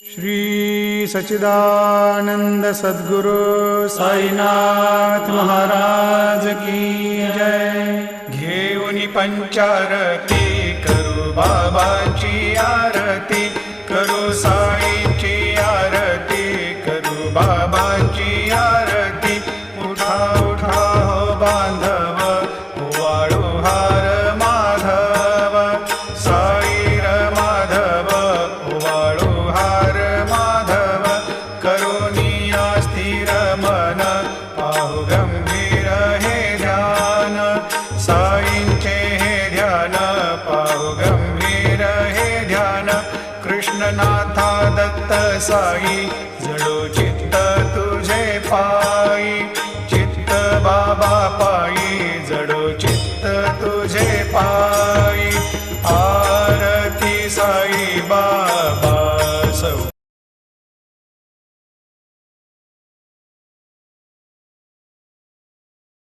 श्री सच्चिदानंद सद्गुरु साईनाथ महाराज की जय। घेऊनी पंचारती करू बाबाची आरती, करू साईंची आरती, करू बाबाची आरती। उठा उठा हो बांधव, वाळू हार माधव, साईर माधव, वाळू हार माधव। करुणिया स्थिर मन, पाहु गंभीर हे ध्यान, साईंचे हे ध्यान, पाहु गंभीर हे ध्यान। कृष्णनाथा दत्त साई जडोची